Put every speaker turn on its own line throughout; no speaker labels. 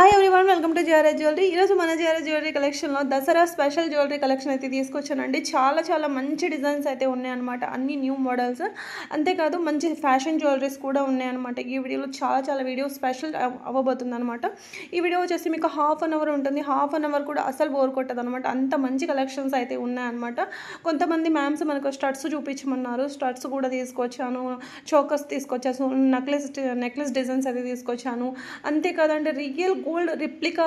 Hi everyone, welcome to JRS jewellery. ఈరోజు మన JRS jewellery కలెక్షన్లో దసరా స్పెషల్ జ్యువెలరీ కలెక్షన్ అయితే తీసుకొచ్చానండి. చాలా మంచి డిజైన్స్ అయితే ఉన్నాయన్నమాట. అన్ని న్యూ మోడల్స్, అంతేకాదు మంచి ఫ్యాషన్ జ్యువెలరీస్ కూడా ఉన్నాయన్నమాట. ఈ వీడియోలో చాలా వీడియో స్పెషల్ అవ్వబోతుంది అనమాట. ఈ వీడియో వచ్చేసి మీకు హాఫ్ అన్ అవర్ ఉంటుంది. హాఫ్ అన్ అవర్ కూడా అసలు బోర్ కొట్టదు అనమాట. అంత మంచి కలెక్షన్స్ అయితే ఉన్నాయన్నమాట. కొంతమంది మ్యామ్స్ మనకు స్టడ్స్ చూపించమన్నారు. స్టడ్స్ కూడా తీసుకొచ్చాను, చోకర్స్ తీసుకొచ్చాను, నెక్లెస్ డిజైన్స్ అయితే తీసుకొచ్చాను. అంతేకాదండి రియల్ గోల్డ్ రిప్లికా,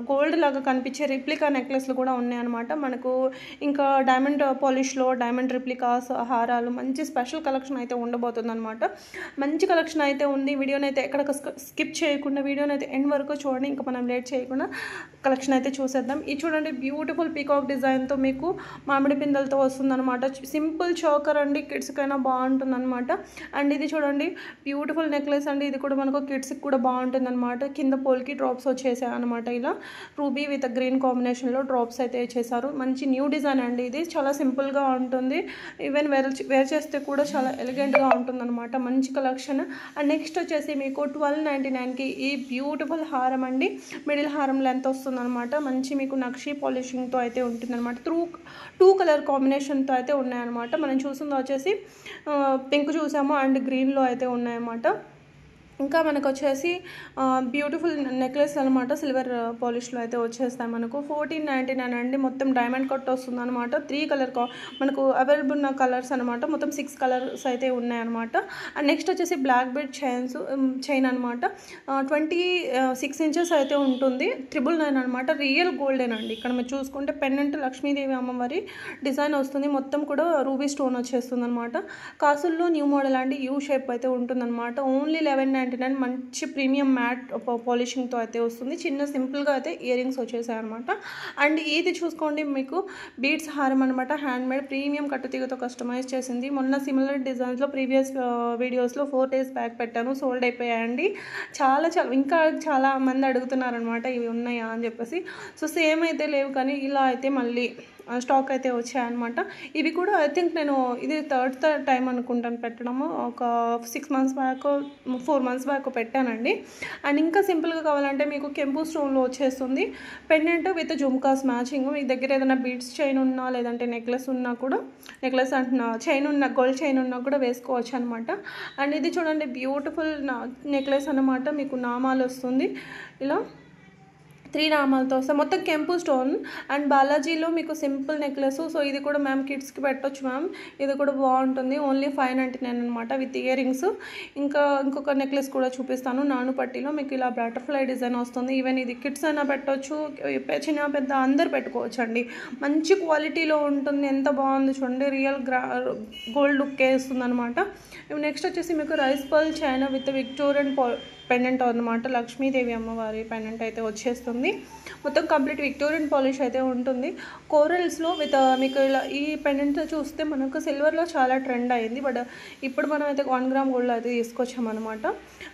గోల్డ్ లాగా కనిపించే రిప్లికా నెక్లెస్లు కూడా ఉన్నాయన్నమాట మనకు. ఇంకా డైమండ్ పాలిష్లో డైమండ్ రిప్లికాస్, హారాలు, మంచి స్పెషల్ కలెక్షన్ అయితే ఉండబోతుంది అనమాట. మంచి కలెక్షన్ అయితే ఉంది. వీడియోని అయితే ఎక్కడ స్కిప్ చేయకుండా వీడియోని అయితే ఎండ్ వరకు చూడండి. ఇంకా మనం లేట్ చేయకుండా కలెక్షన్ అయితే చూసేద్దాం. ఇది చూడండి, బ్యూటిఫుల్ పీకాక్ డిజైన్తో మీకు మామిడి పిందెలతో వస్తుందన్నమాట. సింపుల్ చోకర్ అండి, కిడ్స్కైనా బాగుంటుంది అనమాట. అండ్ ఇది చూడండి, బ్యూటిఫుల్ నెక్లెస్ అండి. ఇది కూడా మనకు కిడ్స్కి కూడా బాగుంటుంది అనమాట. కింద పోల్కి డ్రాప్స్ వచ్చేసాయి అనమాట. ఇలా రూబీ విత్ గ్రీన్ కాంబినేషన్లో డ్రాప్స్ అయితే ఇచ్చేసారు. మంచి న్యూ డిజైన్ అండి. ఇది చాలా సింపుల్గా ఉంటుంది. ఈవెన్ వేర్ చేస్తే కూడా చాలా ఎలిగెంట్గా ఉంటుంది అనమాట. మంచి కలెక్షన్. అండ్ నెక్స్ట్ వచ్చేసి మీకు 1299కి ఈ బ్యూటిఫుల్ హారం అండి. మిడిల్ హారం లెంత్ వస్తుందన్నమాట. మంచి మీకు నక్షి పాలిషింగ్తో అయితే ఉంటుందన్నమాట. టూ కలర్ కాంబినేషన్తో అయితే ఉన్నాయన్నమాట. మనం చూసింది వచ్చేసి పింక్ చూసాము అండ్ గ్రీన్లో అయితే ఉన్నాయన్నమాట. ఇంకా మనకు వచ్చేసి బ్యూటిఫుల్ నెక్లెస్ అనమాట. సిల్వర్ పాలిష్లో అయితే వచ్చేస్తాయి మనకు. 1499 అండి. మొత్తం డైమండ్ కట్ వస్తుంది అనమాట. 3 కలర్ మనకు అవైలబుల్ ఉన్న కలర్స్ అనమాట. మొత్తం 6 కలర్స్ అయితే ఉన్నాయన్నమాట. అండ్ నెక్స్ట్ వచ్చేసి బ్లాక్ బెడ్ చైన్ అనమాట. 26 ఇంచెస్ అయితే ఉంటుంది. 999 అనమాట. రియల్ గోల్డెన్ అండి. ఇక్కడ మీరు చూసుకుంటే పెండెంట్ లక్ష్మీదేవి అమ్మవారి డిజైన్ వస్తుంది. మొత్తం కూడా రూబీ స్టోన్ వచ్చేస్తుంది అనమాట. కాసుల్లో న్యూ మోడల్ అండి. యూ షేప్ అయితే ఉంటుందన్నమాట. ఓన్లీ 1199. మంచి ప్రీమియం మ్యాట్ పాలిషింగ్తో అయితే వస్తుంది. చిన్న సింపుల్గా అయితే ఇయర్ రింగ్స్ వచ్చేసాయి అనమాట. అండ్ ఇది చూసుకోండి, మీకు బీడ్స్ హారం అనమాట. హ్యాండ్ మేడ్ ప్రీమియం కట్టుతీగతో కస్టమైజ్ చేసింది. మొన్న సిమిలర్ డిజైన్స్లో ప్రీవియస్ వీడియోస్లో 4 days బ్యాక్ పెట్టాను, సోల్డ్ అయిపోయాయండి. ఇంకా చాలా మంది అడుగుతున్నారనమాట ఇవి ఉన్నాయా అని చెప్పేసి. సో సేమ్ అయితే లేవు, కానీ ఇలా అయితే మళ్ళీ స్టాక్ అయితే వచ్చాయన్నమాట. ఇవి కూడా ఐ థింక్ నేను ఇది థర్డ్ టైం అనుకుంటాను పెట్టడము. ఒక 6 months బ్యాక్, 4 months బ్యాక్ పెట్టానండి. అండ్ ఇంకా సింపుల్గా కావాలంటే మీకు కెంపు స్టోన్లో వచ్చేస్తుంది. Pendant with jhumkas matching. మీ దగ్గర ఏదైనా బీడ్స్ చైన్ ఉన్నా, లేదంటే నెక్లెస్ ఉన్నా కూడా, నెక్లెస్ అంటున్నా చైన్ ఉన్న గోల్డ్ చైన్ ఉన్నా కూడా వేసుకోవచ్చు అనమాట. అండ్ ఇది చూడండి, బ్యూటిఫుల్ నెక్లెస్ అనమాట. మీకు నామాలు వస్తుంది ఇలా 3 నామాలతో వస్తాయి. మొత్తం కెంపు స్టోన్. అండ్ బాలాజీలో మీకు సింపుల్ నెక్లెస్. సో ఇది కూడా మ్యామ్ కిడ్స్కి పెట్టొచ్చు మ్యామ్. ఇది కూడా బాగుంటుంది. ఓన్లీ 599 అనమాట విత్ ఇయర్ రింగ్స్. ఇంకొక నెక్లెస్ కూడా చూపిస్తాను. నాను పట్టీలో మీకు ఇలా బటర్ఫ్లై డిజైన్ వస్తుంది. ఈవెన్ ఇది కిడ్స్ అయినా పెట్టవచ్చు, చిన్న పెద్ద అందరు పెట్టుకోవచ్చు అండి. మంచి క్వాలిటీలో ఉంటుంది. ఎంత బాగుంది చూడండి. రియల్ గోల్డ్ లుక్ వేస్తుంది అనమాట. నెక్స్ట్ వచ్చేసి మీకు rice pearl China with Victorian pendant అనమాట. లక్ష్మీదేవి అమ్మవారి పెండెంట్ అయితే వచ్చేస్తుంది. మొత్తం కంప్లీట్ విక్టోరియన్ పాలిష్ అయితే ఉంటుంది. కోరల్స్లో విత్ మీకు ఇలా ఈ పెండెంట్ చూస్తే మనకు సిల్వర్లో చాలా ట్రెండ్ అయింది. బట్ ఇప్పుడు మనం అయితే 1 gram గోల్డ్ అయితే తీసుకొచ్చామన్నమాట.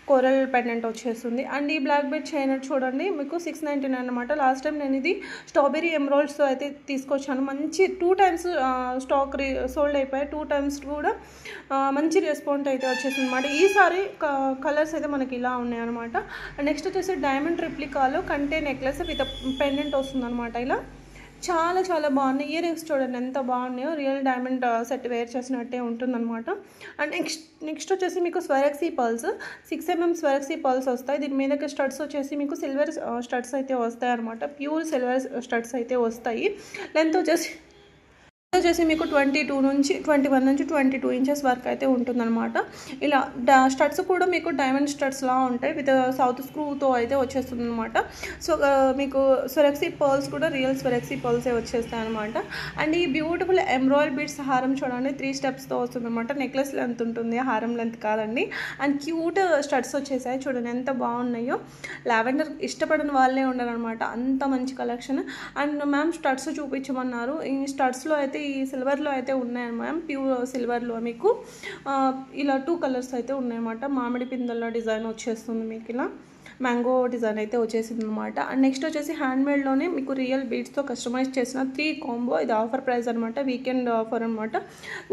కోరల్ పెండెంట్ వచ్చేస్తుంది. అండ్ ఈ బ్లాక్ బెడ్ చైన్ చూడండి, మీకు 699 అనమాట. లాస్ట్ టైం నేను ఇది స్ట్రాబెరీ ఎమరాల్డ్స్తో అయితే తీసుకొచ్చాను. మంచి 2 times స్టాక్ సోల్డ్ అయిపోయాయి. 2 times కూడా మంచి రెస్పాన్స్ అయితే వచ్చేసింది అనమాట. ఈసారి కలర్స్ అయితే మనకి ఇలా ఉన్నాయన్నమాట. నెక్స్ట్ వచ్చేసి డైమండ్ రిప్లికాలో కంటే నెక్లెస్ విత్ పెండెంట్ వస్తుందన్నమాట. ఇలా చాలా బాగున్నాయి. ఇయర్ రింగ్స్ చూడండి ఎంత బాగున్నాయో. రియల్ డైమండ్ సెట్ వేర్ చేసినట్టే ఉంటుందన్నమాట. అండ్ నెక్స్ట్ వచ్చేసి మీకు స్వరక్సీ పర్ల్స్ 6 mm స్వరక్సీ పర్ల్స్ వస్తాయి. దీని మీదకి స్టడ్స్ వచ్చేసి మీకు సిల్వర్ స్టడ్స్ అయితే వస్తాయి అనమాట. ప్యూర్ సిల్వర్ స్టడ్స్ అయితే వస్తాయి. లెంత్ వచ్చేసి మీకు 21 నుంచి 22 ఇంచెస్ వరకు అయితే ఉంటుందన్నమాట. ఇలా స్టడ్స్ కూడా మీకు డైమండ్ స్టడ్స్లా ఉంటాయి. విత్ సౌత్ స్క్రూతో అయితే వచ్చేస్తుంది అనమాట. సో మీకు స్వరక్సీ పర్ల్స్ కూడా రియల్ స్వరక్సీ పర్ల్సే వచ్చేస్తాయి అనమాట. అండ్ ఈ బ్యూటిఫుల్ ఎంబ్రాయిడరీ బీడ్స్ హారం చూడండి, 3 steps వస్తుంది అనమాట. నెక్లెస్ లెంత్ ఉంటుంది, హారం లెంత్ కాదండి. అండ్ క్యూట్ స్టడ్స్ వచ్చేసాయి చూడండి ఎంత బాగున్నాయో. లావెండర్ ఇష్టపడిన వాళ్ళే ఉన్నారనమాట. అంత మంచి కలెక్షన్. అండ్ మ్యామ్ స్టడ్స్ చూపించమన్నారు. ఈ స్టడ్స్లో అయితే ఈ సిల్వర్లో అయితే ఉన్నాయి మ్యామ్. ప్యూర్ సిల్వర్లో మీకు ఇలా 2 కలర్స్ అయితే ఉన్నాయన్నమాట. మామిడి పిందెల్లో డిజైన్ వచ్చేస్తుంది మీకు ఇలా. మ్యాంగో డిజైన్ అయితే వచ్చేసింది అనమాట. అండ్ నెక్స్ట్ వచ్చేసి హ్యాండ్మేడ్లోనే మీకు రియల్ బీడ్స్తో కస్టమైజ్ చేసిన 3 కాంబో. ఇది ఆఫర్ ప్రైస్ అనమాట, వీకెండ్ ఆఫర్ అనమాట.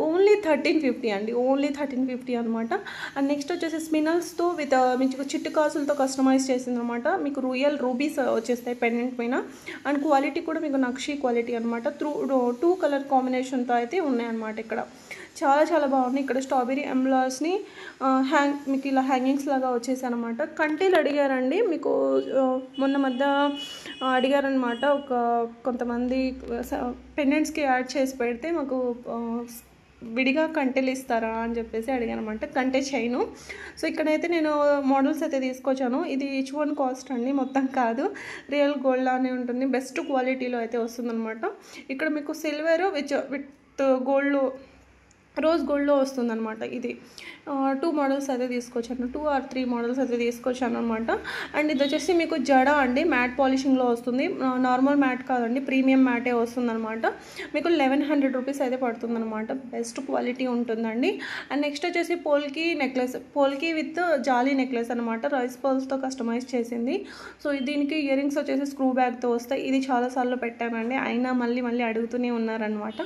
ఓన్లీ 1350 అండి, ఓన్లీ 1350 అనమాట. అండ్ నెక్స్ట్ వచ్చేసి స్పినల్స్తో విత్ మీకు చిట్టు కాసులతో కస్టమైజ్ చేసింది అనమాట. మీకు రియల్ రూబీస్ వచ్చేస్తాయి పెండెంట్ పైన. అండ్ క్వాలిటీ కూడా మీకు నక్షీ క్వాలిటీ అనమాట. 2 కలర్ కాంబినేషన్తో అయితే ఉన్నాయన్నమాట. ఇక్కడ చాలా చాలా బాగుంది. ఇక్కడ స్ట్రాబెరీ ఎంబ్లాస్ని మీకు ఇలా హ్యాంగింగ్స్ లాగా వచ్చేసాయి అనమాట. కంటీలు అడిగారండి, మీకు మొన్న మధ్య అడిగారనమాట. కొంతమంది పెండెంట్స్కి యాడ్ చేసి పెడితే మాకు విడిగా కంటెలు ఇస్తారా అని చెప్పేసి అడిగాను అనమాట. కంటె చైను. సో ఇక్కడైతే నేను మోడల్స్ అయితే తీసుకొచ్చాను. ఇది ఈచ్ వన్ కాస్ట్ అండి, మొత్తం కాదు, రియల్ గోల్డ్ లానే ఉంటుంది, బెస్ట్ క్వాలిటీలో అయితే వస్తుందన్నమాట. ఇక్కడ మీకు సిల్వర్ విత్ గోల్డ్, రోజ్ గోల్డ్లో వస్తుందన్నమాట. ఇది 2 మోడల్స్ అయితే తీసుకొచ్చాను, 2 or 3 మోడల్స్ అయితే తీసుకొచ్చాను అనమాట. అండ్ ఇది వచ్చేసి మీకు జడ అండి, మ్యాట్ పాలిషింగ్లో వస్తుంది, నార్మల్ మ్యాట్ కాదండి, ప్రీమియం మ్యాటే వస్తుందన్నమాట. మీకు 1100 రూపీస్ అయితే పడుతుందన్నమాట. బెస్ట్ క్వాలిటీ ఉంటుందండి. అండ్ నెక్స్ట్ వచ్చేసి పోల్కి నెక్లెస్, పోల్కి విత్ జాలీ నెక్లెస్ అనమాట, రైస్ పర్ల్స్తో కస్టమైజ్ చేసింది. సో దీనికి ఇయర్ రింగ్స్ వచ్చేసి స్క్రూ బ్యాగ్తో వస్తాయి. ఇది చాలాసార్లు పెట్టానండి, అయినా మళ్ళీ అడుగుతూనే ఉన్నారనమాట.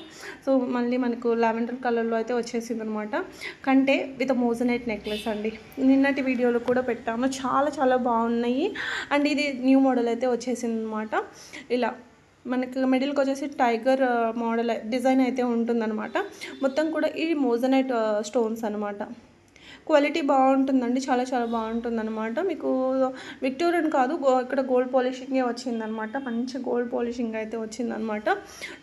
సో మళ్ళీ మనకు లావెండర్ కలర్లో అయితే వచ్చేసింది అనమాట. కంటే విత్ మోజనైట్ నెక్లెస్ అండి, నిన్నటి వీడియోలో కూడా పెట్టాము, చాలా చాలా బాగున్నాయి. అండ్ ఇది న్యూ మోడల్ అయితే వచ్చేసింది అనమాట. ఇలా మనకు మిడిల్కి వచ్చేసి టైగర్ మోడల్ డిజైన్ అయితే ఉంటుందన్నమాట. మొత్తం కూడా ఈ మోజనైట్ స్టోన్స్ అనమాట. క్వాలిటీ బాగుంటుందండి, చాలా చాలా బాగుంటుందన్నమాట. మీకు విక్టోరియన్ కాదు, ఇక్కడ గోల్డ్ పాలిషింగే వచ్చిందనమాట. మంచి గోల్డ్ పాలిషింగ్ అయితే వచ్చిందనమాట.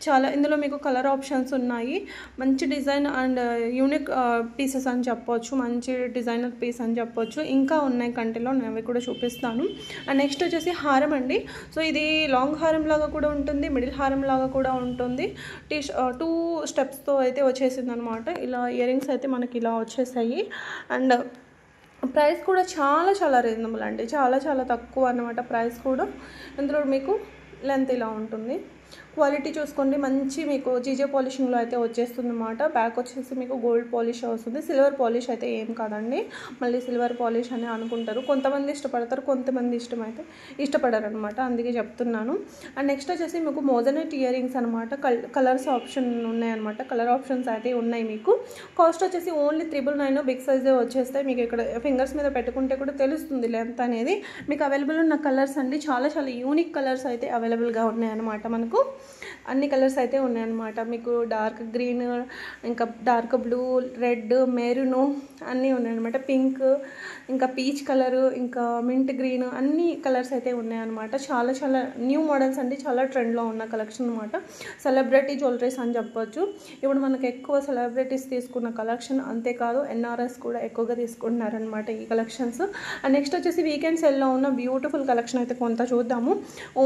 చాలా ఇందులో మీకు కలర్ ఆప్షన్స్ ఉన్నాయి. మంచి డిజైన్ అండ్ యూనిక్ పీసెస్ అని చెప్పొచ్చు, మంచి డిజైనర్ పీస్ అని చెప్పొచ్చు. ఇంకా ఉన్నాయి కంటిలో, నేను అవి కూడా చూపిస్తాను. అండ్ నెక్స్ట్ వచ్చేసి హారం అండి. సో ఇది లాంగ్ హారం లాగా కూడా ఉంటుంది, మిడిల్ హారం లాగా కూడా ఉంటుంది. 2 స్టెప్స్తో అయితే వచ్చేసింది అనమాట. ఇలా ఇయర్ రింగ్స్ అయితే మనకి ఇలా వచ్చేసాయి. అండ్ ప్రైస్ కూడా చాలా చాలా రీజనబుల్ అండి, చాలా చాలా తక్కువ అన్నమాట ప్రైస్ కూడా. ఇందులో మీకు లెంత్ ఇలా ఉంటుంది. క్వాలిటీ చూసుకోండి, మంచి మీకు జీజే పాలిషింగ్లో అయితే వచ్చేస్తుంది అనమాట. బ్యాక్ వచ్చేసి మీకు గోల్డ్ పాలిష్ వస్తుంది, సిల్వర్ పాలిష్ అయితే ఏం కాదండి. మళ్ళీ సిల్వర్ పాలిష్ అని అనుకుంటారు, కొంతమంది ఇష్టపడతారు, కొంతమంది ఇష్టపడరు అనమాట, అందుకే చెప్తున్నాను. అండ్ నెక్స్ట్ వచ్చేసి మీకు మోజనైట్ ఇయర్ రింగ్స్ అనమాట. కలర్స్ ఆప్షన్ ఉన్నాయన్నమాట, కలర్ ఆప్షన్స్ అయితే ఉన్నాయి. మీకు కాస్ట్ వచ్చేసి ఓన్లీ 999, బిగ్ సైజే వచ్చేస్తాయి. మీకు ఇక్కడ ఫింగర్స్ మీద పెట్టుకుంటే కూడా తెలుస్తుంది లెంత్ అనేది. మీకు అవైలబుల్ ఉన్న కలర్స్ అండి, చాలా చాలా యూనిక్ కలర్స్ అయితే అవైలబుల్గా ఉన్నాయన్నమాట. మనకు అన్ని కలర్స్ అయితే ఉన్నాయన్నమాట. మీకు డార్క్ గ్రీన్, ఇంకా డార్క్ బ్లూ, రెడ్, మెరూన్ అన్నీ ఉన్నాయన్నమాట. పింక్, ఇంకా పీచ్ కలరు, ఇంకా మింట్ గ్రీన్, అన్ని కలర్స్ అయితే ఉన్నాయన్నమాట. చాలా చాలా న్యూ మోడల్స్ అండి, చాలా ట్రెండ్లో ఉన్న కలెక్షన్ అనమాట. సెలబ్రిటీ జ్యువెలరీస్ అని చెప్పొచ్చు. ఇప్పుడు మనకు ఎక్కువ సెలబ్రిటీస్ తీసుకున్న కలెక్షన్, అంతేకాదు ఎన్ఆర్ఎస్ కూడా ఎక్కువగా తీసుకుంటున్నారనమాట ఈ కలెక్షన్స్. అండ్ నెక్స్ట్ వచ్చేసి వీకెండ్ సెల్లో ఉన్న బ్యూటిఫుల్ కలెక్షన్ అయితే కొంత చూద్దాము.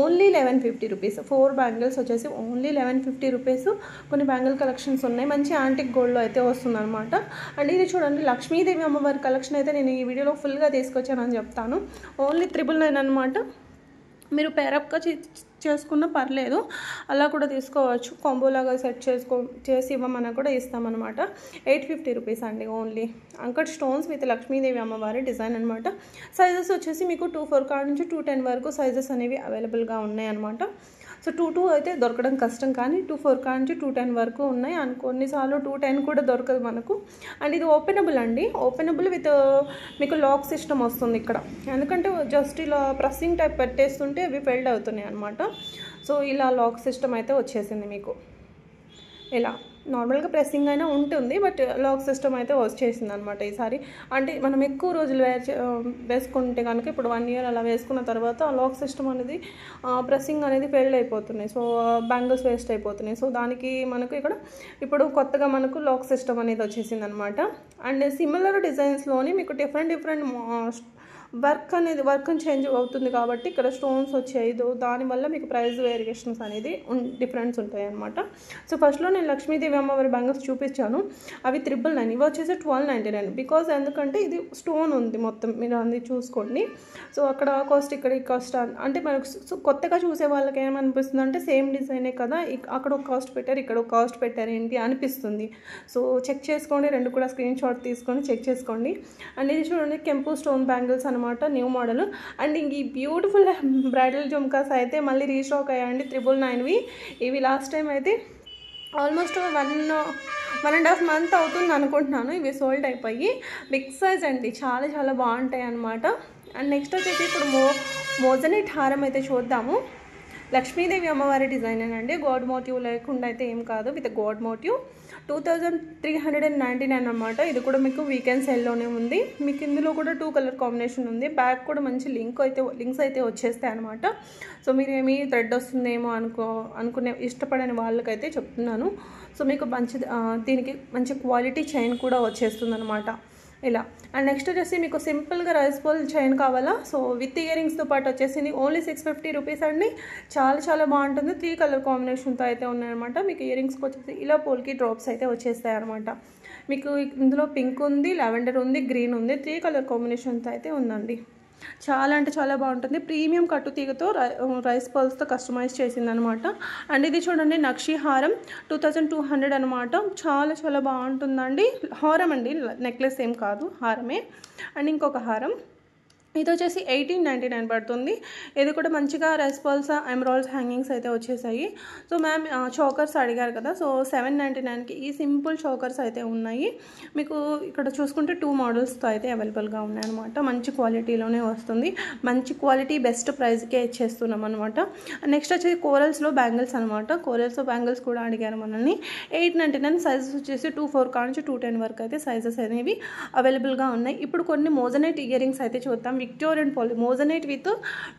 ఓన్లీ 1150 రూపీస్, 4 బ్యాంగిల్స్ వచ్చేసి ఓన్లీ 1150 రూపీస్. కొన్ని బ్యాంగిల్ కలెక్షన్స్ ఉన్నాయి, మంచి యాంటిక్ గోల్డ్లో అయితే వస్తుందన్నమాట. అండ్ ఇది చూడండి, లక్ష్మీదేవి అమ్మవారి కలెక్షన్ అయితే నేను ఈ వీడియోలో ఫుల్గా తీసుకొచ్చానని చెప్తాను. ఓన్లీ 999 అనమాట. మీరు పేరప్గా చేసుకున్నా పర్లేదు, అలా కూడా తీసుకోవచ్చు. కాంబోలాగా సెట్ చేసి ఇవ్వమన్నా కూడా ఇస్తామన్నమాట. 850 రూపీస్ అండి only. Uncut stones with Lakshmidevi అమ్మవారి డిజైన్ అనమాట. సైజెస్ వచ్చేసి మీకు 2-4 కాడ నుంచి 210 వరకు సైజెస్ అనేవి అవైలబుల్గా ఉన్నాయి అనమాట. సో 2-2 అయితే దొరకడం కష్టం, కానీ 2-4 కాడ నుంచి 210 వరకు ఉన్నాయి. అండ్ కొన్నిసార్లు 210 కూడా దొరకదు మనకు. అండ్ ఇది ఓపెనబుల్ అండి, ఓపెనబుల్ విత్ మీకు లాక్ సిస్టమ్ వస్తుంది ఇక్కడ. ఎందుకంటే జస్ట్ ఇలా ప్రెస్సింగ్ టైప్ పెట్టేస్తుంటే అవి ఫెల్డ్ అవుతున్నాయి అనమాట. సో ఇలా లాక్ సిస్టమ్ అయితే వచ్చేసింది మీకు. ఇలా నార్మల్గా ప్రెస్సింగ్ అయినా ఉంటుంది, బట్ లాక్ సిస్టమ్ అయితే వచ్చేసింది అనమాట ఈసారి. అంటే మనం ఎక్కువ రోజులు వేసుకుంటే కనుక, ఇప్పుడు 1 year అలా వేసుకున్న తర్వాత ఆ లాక్ సిస్టమ్ అనేది ప్రెస్సింగ్ అనేది ఫెయిల్ అయిపోతున్నాయి. సో బ్యాంగిల్స్ వేస్ట్ అయిపోతున్నాయి. సో దానికి మనకు ఇక్కడ ఇప్పుడు కొత్తగా మనకు లాక్ సిస్టమ్ అనేది వచ్చేసింది అనమాట. అండ్ సిమిలర్ డిజైన్స్లోని మీకు డిఫరెంట్ వర్క్ చేంజ్ అవుతుంది కాబట్టి ఇక్కడ స్టోన్స్ వచ్చాయి. దానివల్ల మీకు ప్రైస్ వేరియేషన్స్ అనేది డిఫరెన్స్ ఉంటాయి అనమాట. సో ఫస్ట్లో నేను లక్ష్మీదేవి అమ్మవారి బ్యాంగిల్స్ చూపించాను, అవి 999, ఇవి వచ్చేసి 1299. బికాజ్ ఎందుకంటే ఇది స్టోన్ ఉంది మొత్తం, మీరు అది చూసుకోండి. సో అక్కడ కాస్ట్ ఇక్కడ ఈ కాస్ట్ అంటే మనకు కొత్తగా చూసే వాళ్ళకి ఏమనిపిస్తుంది అంటే సేమ్ డిజైనే కదా, అక్కడ ఒక కాస్ట్ పెట్టారు, ఇక్కడ ఒక కాస్ట్ పెట్టారు ఏంటి అనిపిస్తుంది. సో చెక్ చేసుకోండి, రెండు కూడా స్క్రీన్ షాట్ తీసుకొని చెక్ చేసుకోండి. అండ్ ఇది చూడండి, కెంపు స్టోన్ బ్యాంగిల్స్ అనమాట. అనమాట, న్యూ మోడల్. అండ్ ఇంక ఈ బ్యూటిఫుల్ బ్రైడల్ జుమ్కాస్ అయితే మళ్ళీ రీస్టాక్ అయ్యాయండి, 999వి. ఇవి లాస్ట్ టైం అయితే ఆల్మోస్ట్ 1.5 మంత్ అవుతుంది అనుకుంటున్నాను ఇవి సోల్డ్ అయిపోయి. బిగ్ సైజ్ అండి, చాలా చాలా బాగుంటాయి అనమాట. అండ్ నెక్స్ట్ వచ్చేసి ఇప్పుడు మోజనైట్ హారం అయితే చూద్దాము. లక్ష్మీదేవి అమ్మవారి డిజైన్ అండి, గోడ్ మోటివ్ లేకుండా అయితే ఏం కాదు, విత్ గోడ్ మోటివ్. 2399 అనమాట. ఇది కూడా మీకు వీకెండ్ సేల్లోనే ఉంది. మీకు ఇందులో కూడా 2 కలర్ కాంబినేషన్ ఉంది. బ్యాక్ కూడా మంచి లింక్స్ అయితే వచ్చేస్తాయి అనమాట. సో మీరు ఏమి థ్రెడ్ వస్తుందేమో అనుకునే ఇష్టపడని వాళ్ళకైతే చెప్తున్నాను. సో మీకు దీనికి మంచి క్వాలిటీ చైన్ కూడా వచ్చేస్తుంది అనమాట ఇలా. అండ్ నెక్స్ట్ వచ్చేసి మీకు సింపుల్గా రైస్ బాల్ చైన్ కావాలా, సో విత్ ఇయర్ రింగ్స్తో పాటు వచ్చేసి ఓన్లీ 650 రూపీస్ అండి. చాలా చాలా బాగుంటుంది. 3 కలర్ కాంబినేషన్తో అయితే ఉన్నాయన్నమాట. మీకు ఇయర్ రింగ్స్కి వచ్చేసి ఇలా పోల్కి డ్రాప్స్ అయితే వచ్చేస్తాయి అనమాట. మీకు ఇందులో పింక్ ఉంది, లావెండర్ ఉంది, గ్రీన్ ఉంది, 3 కలర్ కాంబినేషన్తో అయితే ఉందండి. చాలా అంటే చాలా బాగుంటుంది. ప్రీమియం కట్టు తీగతో రైస్ పల్స్తో కస్టమైజ్ చేసిందనమాట. అండ్ ఇది చూడండి నక్షి హారం, 2200 అనమాట. చాలా చాలా బాగుంటుందండి. హారం అండి, నెక్లెస్ ఏం కాదు, హారమే. అండ్ ఇంకొక హారం ఇది వచ్చేసి 1899 పడుతుంది. ఇది కూడా మంచిగా రెస్పాల్స్ ఎమరాల్డ్స్ హ్యాంగింగ్స్ అయితే వచ్చేసాయి. సో మ్యామ్ చోకర్స్ అడిగారు కదా, సో 799కి ఈ సింపుల్ చోకర్స్ అయితే ఉన్నాయి. మీకు ఇక్కడ చూసుకుంటే 2 మోడల్స్తో అయితే అవైలబుల్గా ఉన్నాయన్నమాట. మంచి క్వాలిటీలోనే వస్తుంది. మంచి క్వాలిటీ బెస్ట్ ప్రైస్కే ఇచ్చేస్తున్నాం అనమాట. నెక్స్ట్ వచ్చేసి కోరల్స్లో బ్యాంగిల్స్ అనమాట. కోరల్స్లో బ్యాంగిల్స్ కూడా అడిగారు మనల్ని. 899 సైజెస్ వచ్చేసి 24 కానుంచి 210 వరకు అయితే సైజెస్ అనేవి అవైలబుల్గా ఉన్నాయి. ఇప్పుడు కొన్ని మోజనైట్ ఇయర్ రింగ్స్ అయితే చూద్దాం. విక్టోరియన్ మోజనైట్ విత్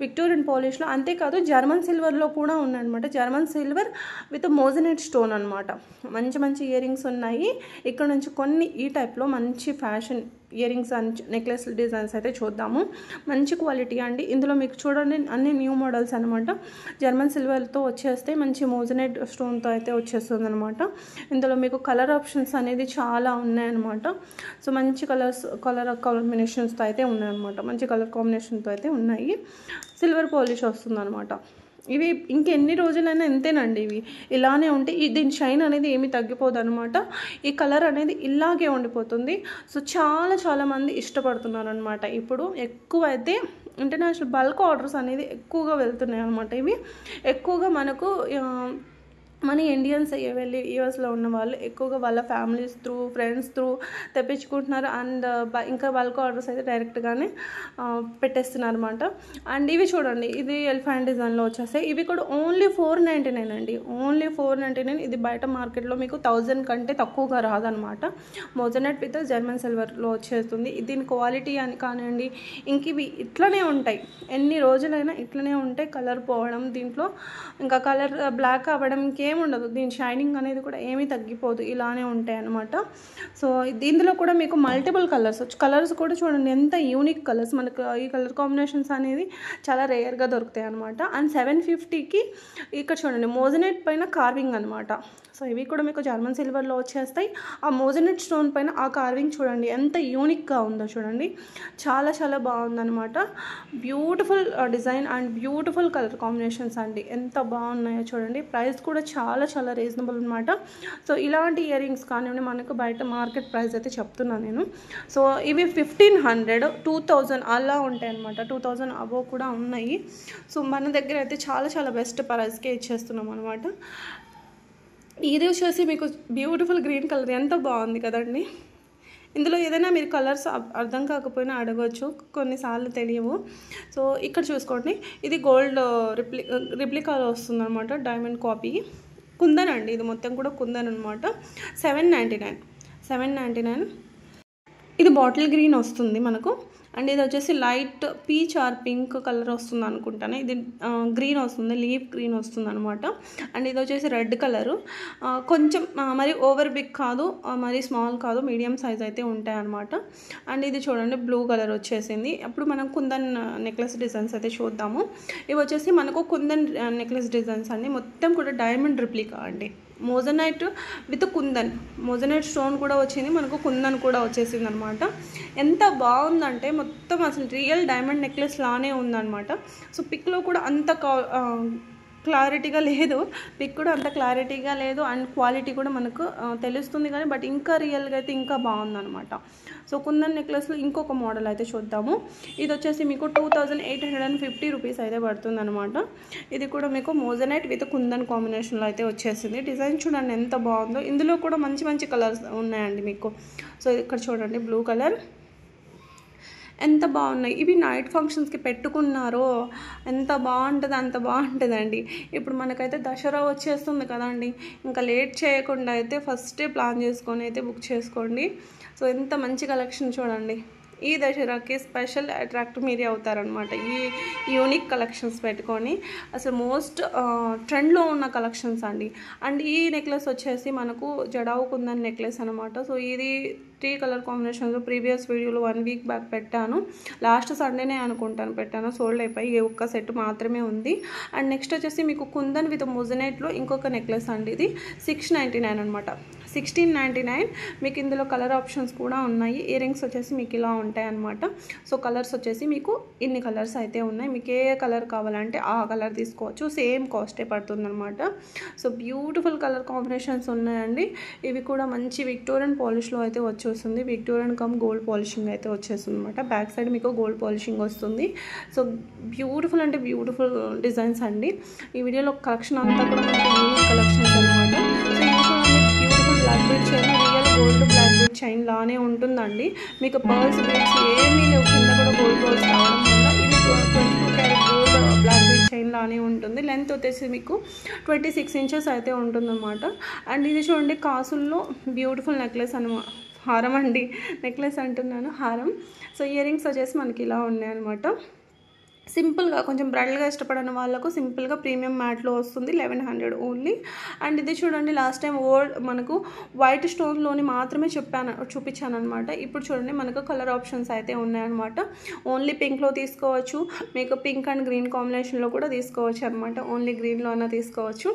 విక్టోరియన్ పాలిష్లో, అంతేకాదు జర్మన్ సిల్వర్లో కూడా ఉన్నాయన్నమాట. German silver with moissanite stone అనమాట. మంచి మంచి ఇయర్ రింగ్స్ ఉన్నాయి. ఇక్కడ నుంచి కొన్ని ఈ టైప్లో మంచి fashion ear rings and necklace designs అయితే చూద్దాము. మంచి క్వాలిటీ అండి. ఇందులో మీకు చూడండి అన్ని న్యూ మోడల్స్ అనమాట. జర్మన్ సిల్వర్తో వచ్చేస్తే మంచి మోజనైట్ స్టోన్తో అయితే వచ్చేస్తుంది అనమాట. ఇందులో మీకు కలర్ ఆప్షన్స్ అనేది చాలా ఉన్నాయన్నమాట. సో మంచి కలర్ కాంబినేషన్స్తో అయితే ఉన్నాయన్నమాట. మంచి కలర్ కాంబినేషన్తో అయితే ఉన్నాయి. సిల్వర్ పాలిష్ వస్తుంది అనమాట. ఇవి ఇంకెన్ని రోజులైనా ఎంతేనండి, ఇవి ఇలానే ఉంటే దీని షైన్ అనేది ఏమీ తగ్గిపోదు అనమాట. ఈ కలర్ అనేది ఇలాగే ఉండిపోతుంది. సో చాలా మంది ఇష్టపడుతున్నారు అనమాట. ఇప్పుడు ఎక్కువ అయితే ఇంటర్నేషనల్ బల్క్ ఆర్డర్స్ అనేది ఎక్కువగా వెళ్తున్నాయి అనమాట. ఇవి ఎక్కువగా మనకు మన ఇండియన్స్ వెళ్ళి యూఎస్లో ఉన్న వాళ్ళు ఎక్కువగా వాళ్ళ ఫ్యామిలీస్ త్రూ, ఫ్రెండ్స్ త్రూ తెప్పించుకుంటున్నారు. అండ్ ఇంకా బల్క్ ఆర్డర్స్ అయితే డైరెక్ట్గానే పెట్టేస్తున్నారు అనమాట. అండ్ ఇవి చూడండి, ఇది ఎలిఫెంట్ డిజైన్లో వచ్చేస్తాయి. ఇవి కూడా ఓన్లీ 499 అండి, ఓన్లీ 499. ఇది బయట మార్కెట్లో మీకు 1000 కంటే తక్కువగా రాదనమాట. మోజనైట్ విత్ జర్మన్ సిల్వర్లో వచ్చేస్తుంది. దీని క్వాలిటీ అని కానివ్వండి, ఇంక ఇవి ఇట్లనే ఉంటాయి, ఎన్ని రోజులైనా ఇట్లనే ఉంటాయి. కలర్ పోవడం, దీంట్లో ఇంకా కలర్ బ్లాక్ అవ్వడం ఏముండదు. దీని షైనింగ్ అనేది కూడా ఏమీ తగ్గిపోదు, ఇలానే ఉంటాయి అనమాట. సో దీంట్లో కూడా మీకు మల్టిపుల్ కలర్స్ కూడా చూడండి ఎంత యూనిక్ కలర్స్. మనకు ఈ కలర్ కాంబినేషన్స్ అనేది చాలా రేర్గా దొరుకుతాయి అనమాట. అండ్ 750కి ఇక్కడ చూడండి మోజనైట్ పైన కార్వింగ్ అనమాట. సో ఇవి కూడా మీకు జర్మన్ సిల్వర్లో వచ్చేస్తాయి. ఆ మోజనైట్ స్టోన్ పైన ఆ కార్వింగ్ చూడండి ఎంత యూనిక్గా ఉందో చూడండి. చాలా బాగుందనమాట. Beautiful design and beautiful colour combinations అండి, ఎంత బాగున్నాయో చూడండి. ప్రైస్ కూడా చాలా రీజనబుల్ అనమాట. సో ఇలాంటి ఇయర్ రింగ్స్ కానివ్వండి మనకు బయట మార్కెట్ ప్రైస్ అయితే చెప్తున్నాను నేను. సో ఇవి 1500, 2000 అలా ఉంటాయి అనమాట. 2000 అబోవ్ కూడా ఉన్నాయి. సో మన దగ్గర అయితే చాలా బెస్ట్ ప్రైస్కే ఇచ్చేస్తున్నాం అనమాట. ఇది వచ్చేసి మీకు బ్యూటిఫుల్ గ్రీన్ కలర్, ఎంత బాగుంది కదండి. ఇందులో ఏదైనా మీరు కలర్స్ అర్థం కాకపోయినా అడగవచ్చు, కొన్నిసార్లు తెలియవు. సో ఇక్కడ చూసుకోండి, ఇది గోల్డ్ రిప్లికాలో వస్తుంది అనమాట, డైమండ్ కాపీ. కుందన్ అండి, ఇది మొత్తం కూడా కుందన్ అనమాట. 799. ఇది బాటిల్ గ్రీన్ వస్తుంది మనకు. అండ్ ఇది వచ్చేసి light peach or pink colour వస్తుంది అనుకుంటాను. ఇది గ్రీన్ వస్తుంది, లీఫ్ గ్రీన్ వస్తుంది అనమాట. అండ్ ఇది వచ్చేసి రెడ్ కలరు, కొంచెం మరి ఓవర్ బిగ్ కాదు, మరి స్మాల్ కాదు, మీడియం సైజ్ అయితే ఉంటాయి అనమాట. అండ్ ఇది చూడండి బ్లూ కలర్ వచ్చేసింది. అప్పుడు మనం కుందన్ నెక్లెస్ డిజైన్స్ అయితే చూద్దాము. ఇవి వచ్చేసి మనకు కుందన్ నెక్లెస్ డిజైన్స్ అండి, మొత్తం కూడా డైమండ్ రిప్లికా అండి. Moissanite with kundan, moissanite stone కూడా వచ్చింది మనకు, కుందన్ కూడా వచ్చేసింది అనమాట. ఎంత బాగుందంటే మొత్తం అసలు రియల్ డైమండ్ నెక్లెస్ లానే ఉందన్నమాట. సో పిక్లో కూడా అంత క్లారిటీగా లేదు, పిక్ కూడా అంత క్లారిటీగా లేదు అండ్ క్వాలిటీ కూడా మనకు తెలుస్తుంది కానీ బట్ ఇంకా రియల్గా అయితే ఇంకా బాగుందన్నమాట. సో కుందన్ నెక్లెస్లో ఇంకొక మోడల్ అయితే చూద్దాము. ఇది వచ్చేసి మీకు 2850 రూపీస్ అయితే పడుతుందన్నమాట. ఇది కూడా మీకు మోజనైట్ విత్ కుందన్ కాంబినేషన్లో అయితే వచ్చేసింది. డిజైన్ చూడండి ఎంత బాగుందో. ఇందులో కూడా మంచి మంచి కలర్స్ ఉన్నాయండి మీకు. సో ఇక్కడ చూడండి బ్లూ కలర్ ఎంత బాగున్నాయి. ఇవి నైట్ ఫంక్షన్స్కి పెట్టుకున్నారో ఎంత బాగుంటుంది, అంత బాగుంటుందండి. ఇప్పుడు మనకైతే దసరా వచ్చేస్తుంది కదండి, ఇంకా లేట్ చేయకుండా అయితే ఫస్టే ప్లాన్ చేసుకొని అయితే బుక్ చేసుకోండి. సో ఎంత మంచి కలెక్షన్ చూడండి. ఈ దసరాకి స్పెషల్ అట్రాక్ట్ మీరే అవుతారనమాట ఈ యూనిక్ కలెక్షన్స్ పెట్టుకొని. అసలు మోస్ట్ ట్రెండ్లో ఉన్న కలెక్షన్స్ అండి. అండ్ ఈ నెక్లెస్ వచ్చేసి మనకు జడావు కుందన్ నెక్లెస్ అనమాట. సో ఇది 3 కలర్ కాంబినేషన్లో ప్రీవియస్ వీడియోలో 1 వీక్ బ్యాక్ పెట్టాను. లాస్ట్ సండేనే అనుకుంటాను పెట్టాను, సోల్డ్ అయిపోయి ఒక్క సెట్ మాత్రమే ఉంది. అండ్ నెక్స్ట్ వచ్చేసి మీకు కుందన్ విత్ మొజనైట్లో ఇంకొక నెక్లెస్ అండి. ఇది 699 అనమాట. 1699. మీకు ఇందులో కలర్ ఆప్షన్స్ కూడా ఉన్నాయి. ఇయర్ రింగ్స్ వచ్చేసి మీకు ఇలా ఉంటాయి అన్నమాట. సో కలర్స్ వచ్చేసి మీకు ఇన్ని కలర్స్ అయితే ఉన్నాయి. మీకు ఏ కలర్ కావాలంటే ఆ కలర్ తీసుకోవచ్చు. సేమ్ కాస్టే పడుతుందన్నమాట. సో బ్యూటిఫుల్ కలర్ కాంబినేషన్స్ ఉన్నాయండి. ఇవి కూడా మంచి విక్టోరియన్ పాలిష్లో అయితే వచ్చేస్తుంది. విక్టోరియన్ కమ్ గోల్డ్ పాలిషింగ్ అయితే వచ్చేస్తుంది అనమాట. బ్యాక్ సైడ్ మీకు గోల్డ్ పాలిషింగ్ వస్తుంది. సో బ్యూటిఫుల్ అంటే బ్యూటిఫుల్ డిజైన్స్ అండి. ఈ వీడియోలో కలెక్షన్ అంతా కూడా మనకి యూనిక్ కలెక్షన్స్ అనమాట. సో ఇది చూడండి black bead chain, real gold black bead chain లానే ఉంటుందండి. మీకు పర్ల్స్ బీడ్స్ ఏమీ లేవు, కింద కూడా గోల్డ్ బాల్స్ రావడం వల్ల ఇది 22 carat gold black bead chain లానే ఉంటుంది. లెంత్ వచ్చేసి మీకు 26 ఇంచెస్ అయితే ఉంటుందన్నమాట. అండ్ ఇది చూడండి కాసుల్లో బ్యూటిఫుల్ నెక్లెస్ అనమాట, హారం అండి, నెక్లెస్ అంటున్నాను హారం. సో ఇయర్ రింగ్స్ వచ్చేసి మనకి ఇలా ఉన్నాయి అనమాట. సింపుల్గా కొంచెం బ్రైడల్గా ఇష్టపడిన వాళ్ళకు సింపుల్గా ప్రీమియం మ్యాట్లో వస్తుంది. 1100 ఓన్లీ. అండ్ ఇది చూడండి లాస్ట్ టైం మనకు వైట్ స్టోన్లోని మాత్రమే చూపించాను అనమాట. ఇప్పుడు చూడండి మనకు కలర్ ఆప్షన్స్ అయితే ఉన్నాయన్నమాట. ఓన్లీ పింక్లో తీసుకోవచ్చు, మీకు పింక్ అండ్ గ్రీన్ కాంబినేషన్లో కూడా తీసుకోవచ్చు అనమాట. ఓన్లీ గ్రీన్లో అయినా తీసుకోవచ్చు.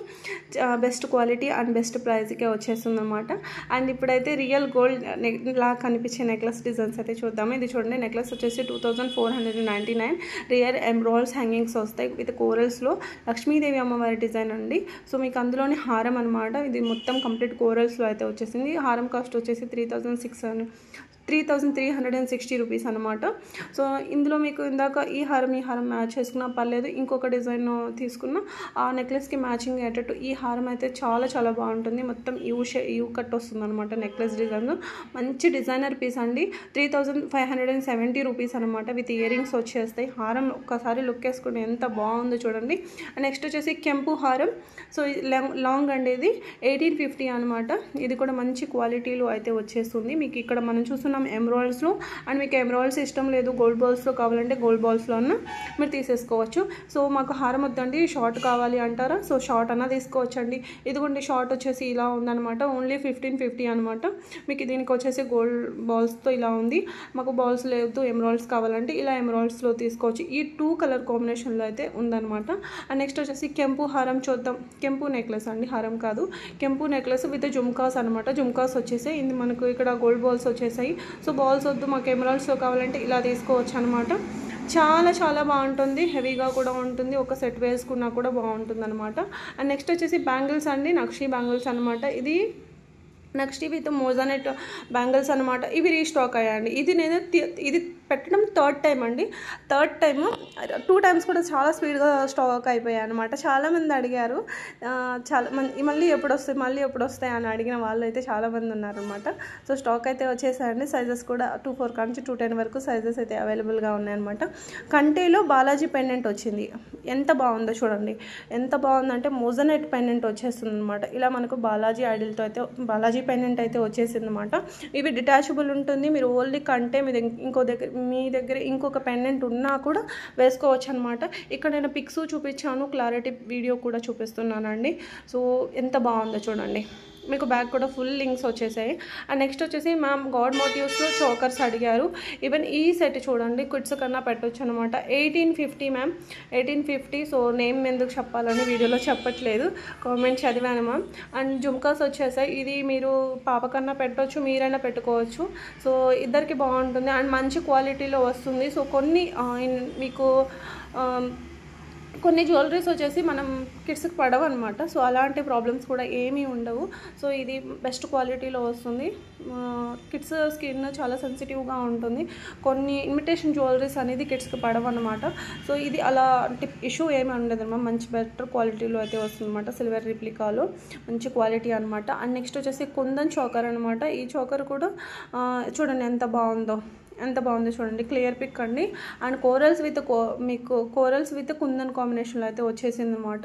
బెస్ట్ క్వాలిటీ అండ్ బెస్ట్ ప్రైస్కే వచ్చేస్తుంది అనమాట. అండ్ ఇప్పుడైతే రియల్ గోల్డ్ లా కనిపించే నెక్లెస్ డిజైన్స్ అయితే చూద్దాము. ఇది చూడండి నెక్లెస్ వచ్చేసి 2499. రియల్ ఎంబ్రాయిడ్స్ హ్యాంగింగ్స్ వస్తాయి విత్ కోరల్స్లో. లక్ష్మీదేవి అమ్మవారి డిజైన్ అండి. సో మీకు అందులోని హారం అనమాట. ఇది మొత్తం కంప్లీట్ కోరల్స్లో అయితే వచ్చేసింది. హారం కాస్ట్ వచ్చేసి 3360 రూపీస్ అనమాట. సో ఇందులో మీకు ఇందాక ఈ హారం మ్యాచ్ చేసుకున్నా పర్లేదు, ఇంకొక డిజైన్ తీసుకున్న ఆ నెక్లెస్కి మ్యాచింగ్ అయ్యేటట్టు ఈ హారం అయితే చాలా చాలా బాగుంటుంది. మొత్తం యూ కట్ వస్తుంది అనమాట నెక్లెస్ డిజైన్. మంచి డిజైనర్ పీస్ అండి. 3570 రూపీస్ అనమాట. విత్ ఇయర్ రింగ్స్ వచ్చేస్తాయి. హారం ఒక్కసారి లుక్ వేసుకుని ఎంత బాగుందో చూడండి. నెక్స్ట్ వచ్చేసి కెంపు హారం. సో లాంగ్ అండి, ఇది 1850 అనమాట. ఇది కూడా మంచి క్వాలిటీలో అయితే వచ్చేస్తుంది. మీకు ఇక్కడ మనం చూస్తున్నాం ఎమరాల్డ్స్లో. అండ్ మీకు ఎమరాల్డ్స్ ఇష్టం లేదు, గోల్డ్ బాల్స్లో కావాలంటే గోల్డ్ బాల్స్లో అన్న మీరు తీసేసుకోవచ్చు. సో మాకు హారం వద్దండి, షార్ట్ కావాలి అంటారా, సో షార్ట్ అన్న తీసుకోవచ్చండి. ఇదిగోండి షార్ట్ వచ్చేసి ఇలా ఉందన్నమాట. ఓన్లీ 1550 అనమాట. మీకు దీనికి వచ్చేసి గోల్డ్ బాల్స్తో ఇలా ఉంది. మాకు బాల్స్ లేదు, ఎమరాల్డ్స్ కావాలంటే ఇలా ఎమరాల్డ్స్లో తీసుకోవచ్చు. ఈ 2 కలర్ కాంబినేషన్లో అయితే ఉందన్నమాట. అండ్ నెక్స్ట్ వచ్చేసి కెంపు హారం చూద్దాం. కెంపు నెక్లెస్ అండి, హారం కాదు. కెంపు నెక్లెస్ విత్ జుమ్కాస్ అనమాట. జుమ్కాస్ వచ్చేసాయి. ఇది మనకు ఇక్కడ గోల్డ్ బాల్స్ వచ్చేసాయి. సో బాల్స్ వద్దు మాకు ఎమరాల్డ్స్లో కావాలంటే ఇలా తీసుకోవచ్చు అనమాట. చాలా చాలా బాగుంటుంది, హెవీగా కూడా ఉంటుంది. ఒక సెట్ వేసుకున్నా కూడా బాగుంటుంది అనమాట. అండ్ నెక్స్ట్ వచ్చేసి బ్యాంగిల్స్ అండి, నక్షి బ్యాంగిల్స్ అనమాట. ఇది నెక్స్ట్ విత్ మోజానెట్ బ్యాంగిల్స్ అనమాట. ఇవి రీస్టాక్ అయ్యాయండి. ఇది పెట్టడం థర్డ్ టైం అండి. థర్డ్ టైము 2 టైమ్స్ కూడా చాలా స్పీడ్గా స్టాక్ అయిపోయాయి అనమాట. చాలామంది అడిగారు, మళ్ళీ ఎప్పుడు వస్తాయి అని అడిగిన వాళ్ళు అయితే చాలామంది ఉన్నారనమాట. సో స్టాక్ అయితే వచ్చేసాయండి. సైజెస్ కూడా 24 నుంచి 210 వరకు సైజెస్ అయితే అవైలబుల్గా ఉన్నాయన్నమాట. కంటేలో బాలాజీ పెండెంట్ వచ్చింది. ఎంత బాగుందో చూడండి. ఎంత బాగుందంటే మోజనెట్ పెండెంట్ వచ్చేస్తుంది అనమాట. ఇలా మనకు బాలాజీ ఐడిల్తో అయితే బాలాజీ పెండెంట్ అయితే వచ్చేసింది అనమాట. ఇవి డిటాచబుల్ ఉంటుంది. మీరు ఓన్లీ కంటే మీ దగ్గర ఇంకొక పెండెంట్ ఉన్నా కూడా వేసుకోవచ్చు అనమాట. ఇక్కడ నేను పిక్స్ చూపించాను, క్లారిటీ వీడియో కూడా చూపిస్తున్నానండి. సో ఎంత బాగుందో చూడండి. మీకు బ్యాక్ కూడా ఫుల్ లింక్స్ వచ్చేసాయి. అండ్ నెక్స్ట్ వచ్చేసి మ్యామ్ గాడ్ మోటివ్స్లో చోకర్స్ అడిగారు. ఈవెన్ ఈ సెట్ చూడండి, కిడ్స్ కన్నా పెట్టవచ్చు అనమాట. 1850 మ్యామ్, 1850. సో నేమ్ ఎందుకు చెప్పాలని వీడియోలో చెప్పట్లేదు, కామెంట్ చదివాను మ్యామ్. అండ్ జుమ్కాస్ వచ్చేసాయి. ఇది మీరు పాప కన్నా పెట్టవచ్చు, మీరైనా పెట్టుకోవచ్చు. సో ఇద్దరికి బాగుంటుంది అండ్ మంచి క్వాలిటీలో వస్తుంది. సో కొన్ని మీకు కొన్ని జ్యువెలరీస్ వచ్చేసి మనం కిడ్స్కి పడవు అనమాట. సో అలాంటి ప్రాబ్లమ్స్ కూడా ఏమీ ఉండవు. సో ఇది బెస్ట్ క్వాలిటీలో వస్తుంది. కిడ్స్ స్కిన్ చాలా సెన్సిటివ్గా ఉంటుంది. కొన్ని ఇమిటేషన్ జ్యువెలరీస్ అనేది కిడ్స్కి పడవు అనమాట. సో ఇది అలాంటి ఇష్యూ ఏమీ ఉండదు అన్నమాట. మంచి బెటర్ క్వాలిటీలో అయితే వస్తుంది అనమాట. సిల్వర్ రిప్లికాలో మంచి క్వాలిటీ అనమాట. అండ్ నెక్స్ట్ వచ్చేసి కుందన్ చోకర్ అనమాట. ఈ చోకర్ కూడా చూడండి ఎంత బాగుందో చూడండి. క్లియర్ పిక్ అండి. అండ్ కోరల్స్ మీకు కోరల్స్ విత్ కుందన్ కాంబినేషన్లో అయితే వచ్చేసింది అనమాట.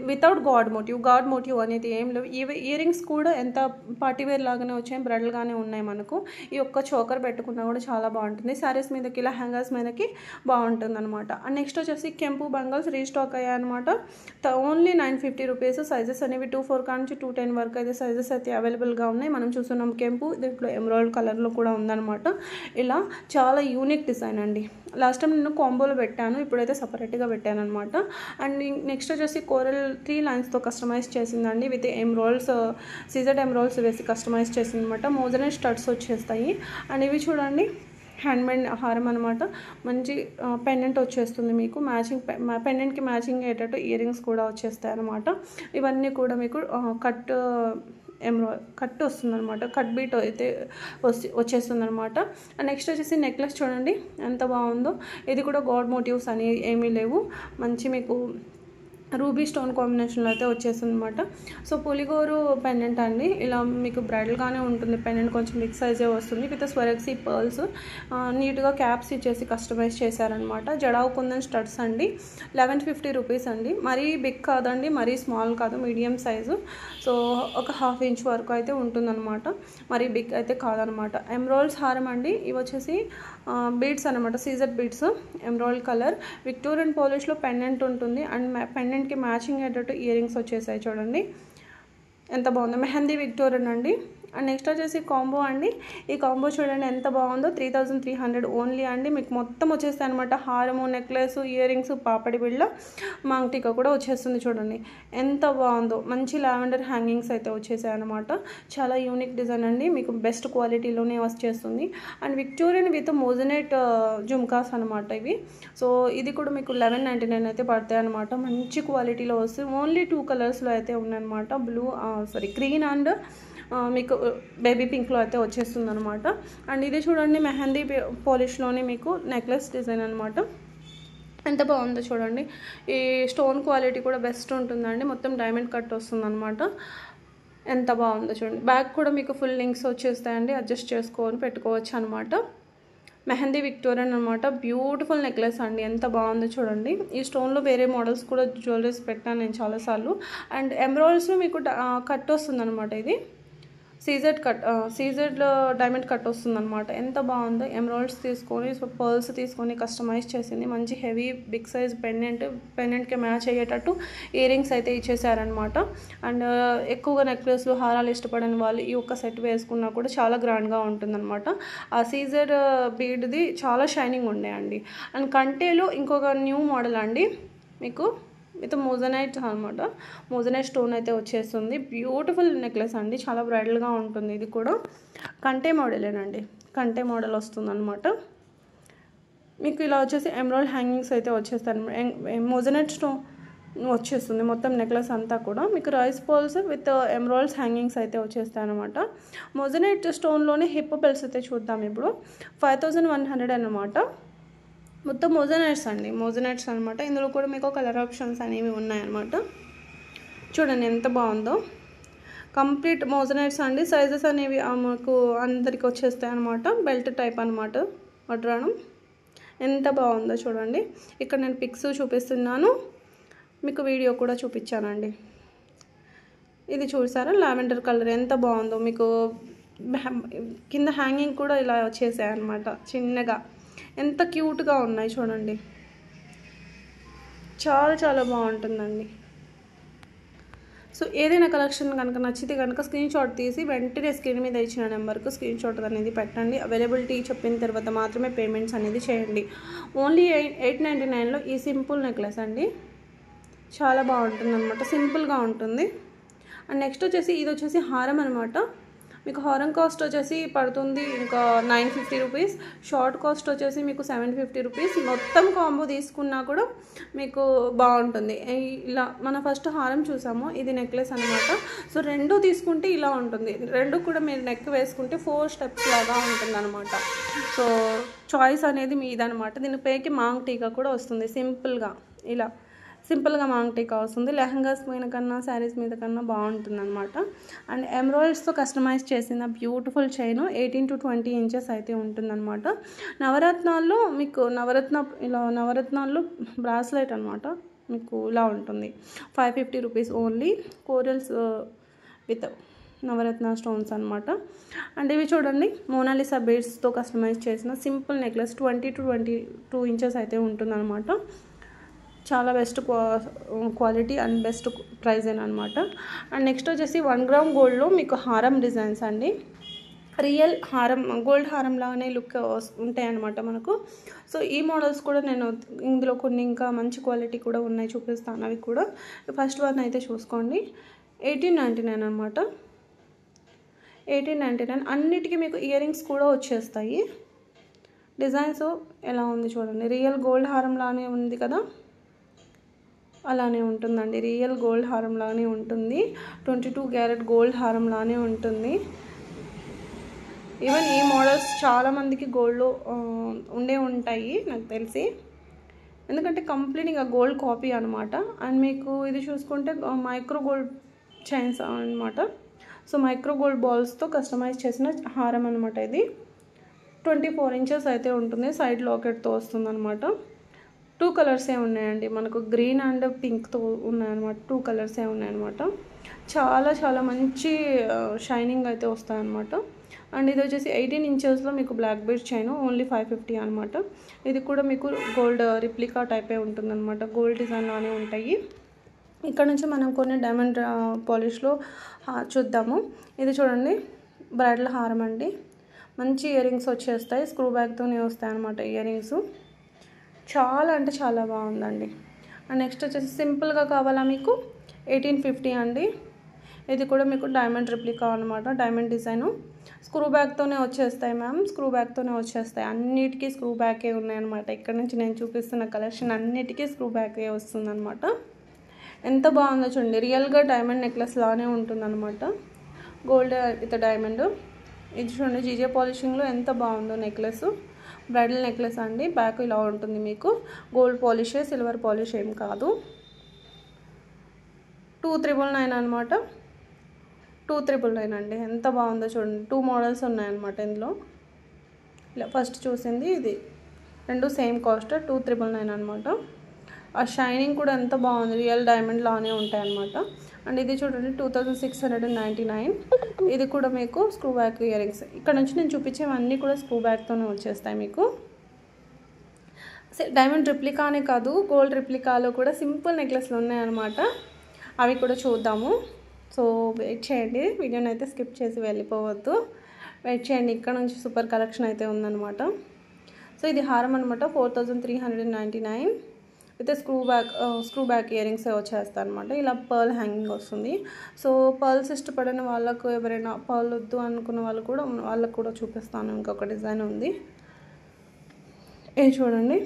వితౌట్ గాడ్ మోటివ్ అనేది ఏం లేవు. ఇయర్ రింగ్స్ కూడా ఎంత పార్టీవేర్ లాగానే వచ్చాయి, బ్రైడల్గానే ఉన్నాయి మనకు. ఈ ఒక్క చోకర్ పెట్టుకున్నా కూడా చాలా బాగుంటుంది. శారీస్ మీదకి ఇలా హ్యాంగర్స్ మీదకి బాగుంటుంది అనమాట. అండ్ నెక్స్ట్ వచ్చేసి కెంపు బంగల్స్ రీస్టాక్ అయ్యాయి అనమాట. Only 950 rupees. సైజెస్ అనేవి 24 నుంచి 210 వరకు అయితే సైజెస్ అయితే అవైలబుల్గా ఉన్నాయి. మనం చూస్తున్నాం కెంపు, దీంట్లో ఎమరాల్డ్ కలర్లో కూడా ఉందన్నమాట. ఇలా చాలా యూనిక్ డిజైన్ అండి. లాస్ట్ టైం నేను కాంబోలో పెట్టాను, ఇప్పుడైతే సపరేట్గా పెట్టాను అనమాట. అండ్ నెక్స్ట్ వచ్చేసి కోరల్ 3 లైన్స్తో కస్టమైజ్ చేసిందండి. విత్ ఎమ్రాల్స్, సీజెడ్ ఎమ్రాల్స్ వేసి కస్టమైజ్ చేసింది అనమాట. మోజనైట్ స్టడ్స్ వచ్చేస్తాయి. అండ్ ఇవి చూడండి హ్యాండ్మేడ్ హారం అనమాట. మంచి పెండెంట్ వచ్చేస్తుంది మీకు. మ్యాచింగ్ పెండెంట్కి మ్యాచింగ్ అయ్యేటట్టు ఇయర్ రింగ్స్ కూడా వచ్చేస్తాయి అనమాట. ఇవన్నీ కూడా మీకు కట్ వస్తుంది అనమాట. కట్ బీట్ అయితే వచ్చేస్తుంది అనమాట. నెక్స్ట్ వచ్చేసి నెక్లెస్ చూడండి ఎంత బాగుందో. ఇది కూడా గాడ్ మోటివ్స్ అని ఏమీ లేవు. మంచి మీకు రూబీ స్టోన్ కాంబినేషన్లో అయితే వచ్చేస్తుంది అనమాట. సో పులిగోరు పెండెంట్ అండి. ఇలా మీకు బ్రైడల్గానే ఉంటుంది. పెండెంట్ కొంచెం బిగ్ సైజే వస్తుంది. విత్ స్వరక్సీ పర్ల్స్ నీట్గా క్యాప్స్ ఇచ్చేసి కస్టమైజ్ చేశారనమాట. జడావు కుందన్ స్టడ్స్ అండి. 1150 రూపీస్ అండి. మరీ బిగ్ కాదండి, మరీ స్మాల్ కాదు, మీడియం సైజు. సో ఒక 1/2 ఇంచ్ వరకు అయితే ఉంటుందన్నమాట. మరీ బిగ్ అయితే కాదనమాట. ఎమ్రాల్డ్స్ హారం అండి. ఇవి వచ్చేసి బీడ్స్ అనమాట, సీజర్ బీడ్స్, ఎమ్రాల్డ్ కలర్. విక్టోరియన్ పాలిష్లో పెండెంట్ ఉంటుంది. అండ్ పెండెంట్కి మ్యాచింగ్ అయ్యేటట్టు ఇయర్ రింగ్స్ వచ్చేసాయి చూడండి ఎంత బాగుందో. మెహందీ విక్టోరియన్ అండి. అండ్ నెక్స్ట్ వచ్చేసి కాంబో అండి. ఈ కాంబో చూడండి ఎంత బాగుందో. 3300 ఓన్లీ అండి. మీకు మొత్తం వచ్చేస్తాయి అనమాట. హారము, నెక్లెస్, ఇయర్ రింగ్స్, పాపడి బిళ్ళ, మాంగ్టికా కూడా వచ్చేస్తుంది చూడండి ఎంత బాగుందో. మంచి లావెండర్ హ్యాంగింగ్స్ అయితే వచ్చేసాయి అనమాట. చాలా యూనిక్ డిజైన్ అండి. మీకు బెస్ట్ క్వాలిటీలోనే వచ్చేస్తుంది. And Victorian with moissanite jhumkas అనమాట ఇవి. సో ఇది కూడా మీకు 1199 అయితే పడతాయి అనమాట. మంచి క్వాలిటీలో వస్తుంది. ఓన్లీ 2 కలర్స్లో అయితే ఉన్నాయన్నమాట. గ్రీన్ అండ్ మీకు బేబీ పింక్లో అయితే వచ్చేస్తుంది అనమాట. అండ్ ఇది చూడండి మెహందీ పాలిష్లోనే మీకు నెక్లెస్ డిజైన్ అనమాట. ఎంత బాగుందో చూడండి. ఈ స్టోన్ క్వాలిటీ కూడా బెస్ట్ ఉంటుందండి. మొత్తం డైమండ్ కట్ వస్తుంది అనమాట. ఎంత బాగుందో చూడండి. బ్యాక్ కూడా మీకు ఫుల్ లింక్స్ వచ్చేస్తాయండి. అడ్జస్ట్ చేసుకొని పెట్టుకోవచ్చు అనమాట. మెహందీ విక్టోరియన్ అనమాట. బ్యూటిఫుల్ నెక్లెస్ అండి. ఎంత బాగుందో చూడండి. ఈ స్టోన్లో వేరే మోడల్స్ కూడా జ్యువెలరీస్ పెట్టాను నేను చాలాసార్లు. అండ్ ఎమరాల్డ్స్లో మీకు కట్ వస్తుంది అనమాట. ఇది సీజెడ్ డైమండ్ కట్ వస్తుంది అనమాట. ఎంత బాగుందో. ఎమరాల్డ్స్ తీసుకొని పర్ల్స్ తీసుకొని కస్టమైజ్ చేసింది. మంచి హెవీ బిగ్ సైజ్ పెండెంట్కి మ్యాచ్ అయ్యేటట్టు ఇయర్ రింగ్స్ అయితే ఇచ్చేసారనమాట. అండ్ ఎక్కువగా నెక్లెస్లు, హారాలు ఇష్టపడని వాళ్ళు ఈ ఒక్క సెట్ వేసుకున్నా కూడా చాలా గ్రాండ్గా ఉంటుందన్నమాట. ఆ సీజర్ బీడ్ది చాలా షైనింగ్ ఉన్నాయండి. అండ్ కంటేలో ఇంకొక న్యూ మోడల్ అండి మీకు విత్ మోజనైట్ అనమాట. మోజనైట్ స్టోన్ అయితే వచ్చేస్తుంది. బ్యూటిఫుల్ నెక్లెస్ అండి. చాలా బ్రైడల్గా ఉంటుంది. ఇది కూడా కంటే మోడలేనండి. కంటే మోడల్ వస్తుంది అనమాట. మీకు ఇలా వచ్చేసి ఎమరాల్డ్ హ్యాంగింగ్స్ అయితే వచ్చేస్తాయి. మోజనైట్ స్టోన్ వచ్చేస్తుంది మొత్తం నెక్లెస్ అంతా కూడా. మీకు rice pearls with emeralds hangings అయితే వచ్చేస్తాయి అనమాట. మోజనైట్ స్టోన్లోనే హిప్ బెల్ట్స్ అయితే చూద్దాం ఇప్పుడు. 5100 అనమాట. మొత్తం మోజనైట్స్ అనమాట. ఇందులో కూడా మీకు కలర్ ఆప్షన్స్ అనేవి ఉన్నాయన్నమాట. చూడండి ఎంత బాగుందో. కంప్లీట్ మోజనైట్స్ అండి. సైజెస్ అనేవి మాకు అందరికి వచ్చేస్తాయి అనమాట. బెల్ట్ టైప్ అనమాట వడ్రాణం. ఎంత బాగుందో చూడండి. ఇక్కడ నేను పిక్స్ చూపిస్తున్నాను, మీకు వీడియో కూడా చూపించానండి. ఇది చూసారా లావెండర్ కలర్ ఎంత బాగుందో. మీకు కింద హ్యాంగింగ్ కూడా ఇలా వచ్చేసాయి అనమాట చిన్నగా. ఎంత క్యూట్గా ఉన్నాయి చూడండి. చాలా చాలా బాగుంటుందండి. సో ఏదైనా కలెక్షన్ కనుక నచ్చితే కనుక స్క్రీన్ షాట్ తీసి వెంటనే స్క్రీన్ మీద ఇచ్చిన నెంబర్కు స్క్రీన్ షాట్ అనేది పెట్టండి. అవైలబిలిటీ చెప్పిన తర్వాత మాత్రమే పేమెంట్స్ అనేది చేయండి. ఓన్లీ 899లో ఈ సింపుల్ నెక్లెస్ అండి. చాలా బాగుంటుంది అనమాట. సింపుల్గా ఉంటుంది. అండ్ నెక్స్ట్ వచ్చేసి ఇది వచ్చేసి హారం అనమాట. మీకు హారం కాస్ట్ వచ్చేసి పడుతుంది ఇంకా 950 రూపీస్, షార్ట్ కాస్ట్ వచ్చేసి మీకు 750 రూపీస్. మొత్తం కాంబో తీసుకున్నా కూడా మీకు బాగుంటుంది. ఇలా మన ఫస్ట్ హారం చూసాము, ఇది నెక్లెస్ అనమాట. సో రెండు తీసుకుంటే ఇలా ఉంటుంది, రెండు కూడా మీరు నెక్ వేసుకుంటే 4 స్టెప్స్ లాగా ఉంటుంది అనమాట. సో చాయిస్ అనేది మీదనమాట. దీని పైకి మాంగ్ టీకా కూడా వస్తుంది, సింపుల్గా ఇలా సింపుల్గా మాంగ్ టీకా వస్తుంది. లెహంగాస్ మీద కన్నా శారీస్ మీద కన్నా బాగుంటుంది అనమాట. అండ్ ఎమ్రాయిడ్స్తో కస్టమైజ్ చేసిన బ్యూటిఫుల్ చైన్ 18 to 20 ఇంచెస్ అయితే ఉంటుందన్నమాట. నవరత్నాల్లో మీకు నవరత్నాల్లో బ్రాస్లెట్ అనమాట, మీకు ఇలా ఉంటుంది 550 rupees only. Corals with navaratna stones అనమాట. అండ్ ఇవి చూడండి, మోనాలిసా బీడ్స్తో కస్టమైజ్ చేసిన సింపుల్ నెక్లెస్ 20 to 22 ఇంచెస్ అయితే ఉంటుందన్నమాట. చాలా best quality and best price అనమాట. అండ్ నెక్స్ట్ వచ్చేసి 1 గ్రామ్ గోల్డ్లో మీకు హారం డిజైన్స్ అండి. రియల్ హారం, గోల్డ్ హారం లాగానే లుక్ ఉంటాయి అన్నమాట మనకు. సో ఈ మోడల్స్ కూడా నేను ఇందులో కొన్ని ఇంకా మంచి క్వాలిటీ కూడా ఉన్నాయి, చూపిస్తాను అవి కూడా. ఫస్ట్ వన్ అయితే చూసుకోండి, 1899 అనమాట. 1899. అన్నిటికీ మీకు ఇయర్ రింగ్స్ కూడా వచ్చేస్తాయి. డిజైన్స్ ఎలా ఉంది చూడండి, రియల్ గోల్డ్ హారం లానే ఉంది కదా, అలానే ఉంటుందండి. రియల్ గోల్డ్ హారం లానే ఉంటుంది, 22 క్యారెట్ గోల్డ్ హారం లానే ఉంటుంది. ఈవెన్ ఈ మోడల్స్ చాలామందికి గోల్డ్లో ఉండే ఉంటాయి నాకు తెలిసి, ఎందుకంటే కంప్లీట్గా గోల్డ్ కాపీ అనమాట. అండ్ మీకు ఇది చూసుకుంటే మైక్రో గోల్డ్ చైన్స్ అనమాట. సో మైక్రో గోల్డ్ బాల్స్తో కస్టమైజ్ చేసిన హారం అనమాట. ఇది 24 ఇంచెస్ అయితే ఉంటుంది, సైడ్ లాకెట్తో వస్తుంది అనమాట. 2 కలర్సే ఉన్నాయండి మనకు, గ్రీన్ అండ్ పింక్తో ఉన్నాయన్నమాట. 2 కలర్సే ఉన్నాయన్నమాట. చాలా చాలా మంచి షైనింగ్ అయితే వస్తాయన్నమాట. అండ్ ఇది వచ్చేసి 18 ఇంచెస్లో మీకు బ్లాక్ బీడ్ చైన్ ఓన్లీ 550 అనమాట. ఇది కూడా మీకు గోల్డ్ రిప్లికా టైపే ఉంటుందన్నమాట, గోల్డ్ డిజైన్ లానే ఉంటాయి. ఇక్కడ నుంచి మనం కొన్ని డైమండ్ పాలిష్లో చూద్దాము. ఇది చూడండి, బ్రైడల్ హారం అండి. మంచి ఇయర్ రింగ్స్ వచ్చేస్తాయి, స్క్రూ బ్యాగ్తోనే వస్తాయి అనమాట ఇయర్ రింగ్స్. చాలా అంటే చాలా బాగుందండి. అండ్ నెక్స్ట్ వచ్చేసి సింపుల్గా కావాలా మీకు 1850 అండి. ఇది కూడా మీకు డైమండ్ రిప్లికా అనమాట, డైమండ్ డిజైను. స్క్రూ బ్యాగ్తోనే వచ్చేస్తాయి మ్యామ్, స్క్రూ బ్యాగ్తోనే వచ్చేస్తాయి. అన్నిటికీ స్క్రూ బ్యాగే ఉన్నాయన్నమాట. ఇక్కడ నుంచి నేను చూపిస్తున్న కలెక్షన్ అన్నిటికీ స్క్రూ బ్యాగే వస్తుందన్నమాట. ఎంత బాగుందో చూడండి, రియల్గా డైమండ్ నెక్లెస్ లానే ఉంటుందన్నమాట, గోల్డ్ విత్ డైమండ్. ఇది చూడండి, జీజే పాలిషింగ్లో ఎంత బాగుందో నెక్లెస్. బ్రైడల్ నెక్లెస్ అండి, బ్యాక్ ఇలా ఉంటుంది మీకు. గోల్డ్ పాలిషే, సిల్వర్ పాలిష్ ఏం కాదు. 2999 అనమాట, 2999 అండి. ఎంత బాగుందో చూడండి, 2 మోడల్స్ ఉన్నాయన్నమాట ఇందులో. ఇలా ఫస్ట్ చూసింది ఇది, రెండు సేమ్ కాస్ట్ 2999 అనమాట. ఆ షైనింగ్ కూడా ఎంత బాగుంది, రియల్ డైమండ్ లానే ఉంటాయి అనమాట. అండ్ ఇది చూడండి 2699. ఇది కూడా మీకు స్క్రూ బ్యాక్ ఇయర్ రింగ్స్. ఇక్కడ నుంచి నేను చూపించేవన్నీ కూడా స్క్రూ బ్యాక్తోనే వచ్చేస్తాయి మీకు. డైమండ్ రిప్లికానే కాదు, గోల్డ్ రిప్లికాలో కూడా సింపుల్ నెక్లెస్లు ఉన్నాయన్నమాట. అవి కూడా చూద్దాము. సో వెయిట్ చేయండి, వీడియోని అయితే స్కిప్ చేసి వెళ్ళిపోవద్దు, వెయిట్ చేయండి. ఇక్కడ నుంచి సూపర్ కలెక్షన్ అయితే ఉందన్నమాట. సో ఇది హారం అనమాట, 4399 అయితే స్క్రూ బ్యాక్ ఇయర్ రింగ్స్ వచ్చేస్తాయి అనమాట. ఇలా పర్ల్ హ్యాంగింగ్ వస్తుంది. సో పర్ల్స్ ఇష్టపడిన వాళ్ళకు, ఎవరైనా పర్ల్ వద్దు అనుకున్న వాళ్ళకు కూడా చూపిస్తాను. ఇంకొక డిజైన్ ఉంది, ఇది చూడండి,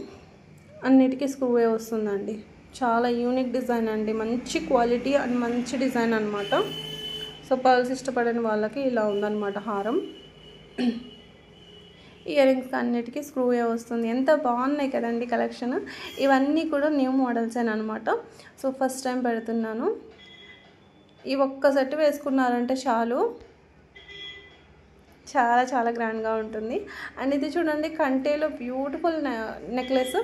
అన్నిటికీ స్క్రూవే వస్తుందండి. చాలా యూనిక్ డిజైన్ అండి, మంచి క్వాలిటీ అండ్ మంచి డిజైన్ అనమాట. సో పర్ల్స్ ఇష్టపడిన వాళ్ళకి ఇలా ఉందన్నమాట హారం. ఇయర్ రింగ్స్ అన్నిటికీ స్క్రూవే వస్తుంది. ఎంత బాగున్నాయి కదండి కలెక్షన్. ఇవన్నీ కూడా న్యూ మోడల్సేనమాట. సో ఫస్ట్ టైం పెడుతున్నాను. ఈ ఒక్క సెట్ వేసుకున్నారంటే చాలు, చాలా చాలా గ్రాండ్గా ఉంటుంది. అండ్ ఇది చూడండి, కంటేలో బ్యూటిఫుల్ నెక్లెస్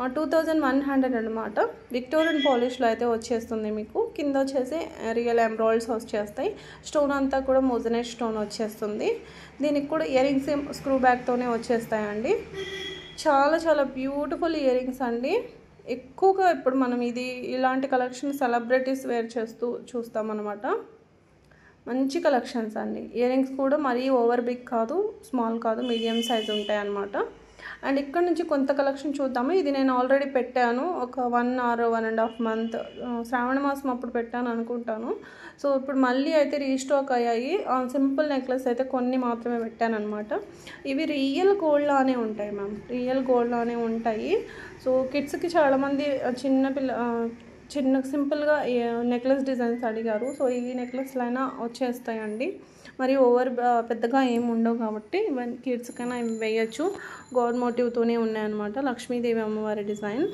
2100 అనమాట. విక్టోరియన్ పాలిష్లో అయితే వచ్చేస్తుంది మీకు. కింద వచ్చేసి రియల్ ఎంబ్రాయిడ్స్ వచ్చేస్తాయి. స్టోన్ అంతా కూడా మోజనైట్ స్టోన్ వచ్చేస్తుంది. దీనికి కూడా ఇయర్ రింగ్స్ స్క్రూ బ్యాగ్తోనే వచ్చేస్తాయండి. చాలా చాలా బ్యూటిఫుల్ ఇయర్ రింగ్స్ అండి. ఎక్కువగా ఇప్పుడు మనం ఇలాంటి కలెక్షన్ సెలబ్రిటీస్ వేర్ చేస్తూ చూస్తామన్నమాట. మంచి కలెక్షన్స్ అండి. ఇయర్ రింగ్స్ కూడా మరీ ఓవర్ బిగ్ కాదు, స్మాల్ కాదు, మీడియం సైజ్ ఉంటాయి అన్నమాట. అండ్ ఇక్కడ నుంచి కొంత కలెక్షన్ చూద్దాము. ఇది నేను ఆల్రెడీ పెట్టాను ఒక 1 or 1.5 month శ్రావణ మాసం అప్పుడు పెట్టాను అనుకుంటాను. సో ఇప్పుడు మళ్ళీ అయితే రీస్టాక్ అయ్యాయి. సింపుల్ నెక్లెస్ అయితే కొన్ని మాత్రమే పెట్టాను అనమాట. ఇవి రియల్ గోల్డ్ లానే ఉంటాయి మ్యామ్, రియల్ గోల్డ్ లానే ఉంటాయి. సో కిడ్స్కి చాలామంది చిన్న సింపుల్గా నెక్లెస్ డిజైన్స్ అడిగారు. సో ఈ నెక్లెస్లు అయినా వచ్చేస్తాయండి, మరి పెద్దగా ఏమి ఉండవు కాబట్టి ఈవెన్ కిడ్స్కైనా వేయచ్చు. గాడ్ మోటివ్తోనే ఉన్నాయన్నమాట, లక్ష్మీదేవి అమ్మవారి డిజైన్.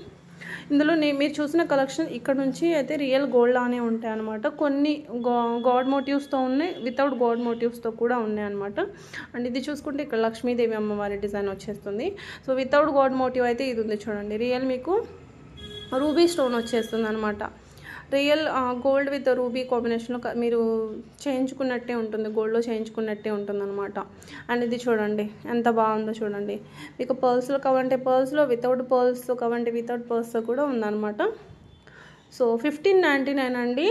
ఇందులో మీరు చూసిన కలెక్షన్ ఇక్కడ నుంచి అయితే రియల్ గోల్డ్ లానే ఉంటాయి అనమాట. కొన్ని గాడ్ మోటివ్స్తో ఉన్నాయి, వితౌట్ గాడ్ మోటివ్స్తో కూడా ఉన్నాయి అనమాట. అండ్ ఇది చూసుకుంటే ఇక్కడ లక్ష్మీదేవి అమ్మవారి డిజైన్ వచ్చేస్తుంది. సో వితౌట్ గాడ్ మోటివ్ అయితే ఇది ఉంది చూడండి, రియల్ మీకు రూబీ స్టోన్ వచ్చేస్తుంది అనమాట. రియల్ గోల్డ్ విత్ రూబీ కాంబినేషన్లో మీరు చేయించుకున్నట్టే ఉంటుంది, గోల్డ్లో చేయించుకున్నట్టే ఉంటుంది అనమాట. అండ్ ఇది చూడండి ఎంత బాగుందో చూడండి. మీకు పర్ల్స్లో కావాలంటే పర్ల్స్లో, వితౌట్ పర్ల్స్తో కావాలంటే వితౌట్ పర్ల్స్తో కూడా ఉందన్నమాట. సో 1599 అండి,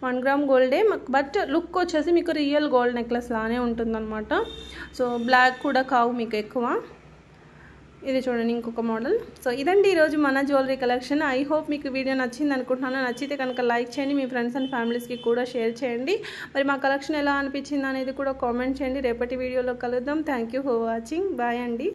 1 gram గోల్డే, బట్ లుక్ వచ్చేసి మీకు రియల్ గోల్డ్ నెక్లెస్ లానే ఉంటుందన్నమాట. సో బ్లాక్ కూడా కావు మీకు ఎక్కువ. ఇది చూడండి ఇంకొక మోడల్. సో ఇదండి ఈరోజు మన జ్యువెలరీ కలెక్షన్. ఐ హోప్ మీకు వీడియో నచ్చింది అనుకుంటున్నాను. నచ్చితే కనుక లైక్ చేయండి, మీ ఫ్రెండ్స్ అండ్ ఫ్యామిలీస్కి కూడా షేర్ చేయండి. మరి మా కలెక్షన్ ఎలా అనిపించింది అనేది కూడా కామెంట్ చేయండి. రేపటి వీడియోలో కలుద్దాం. Thank you for watching. Bye అండి.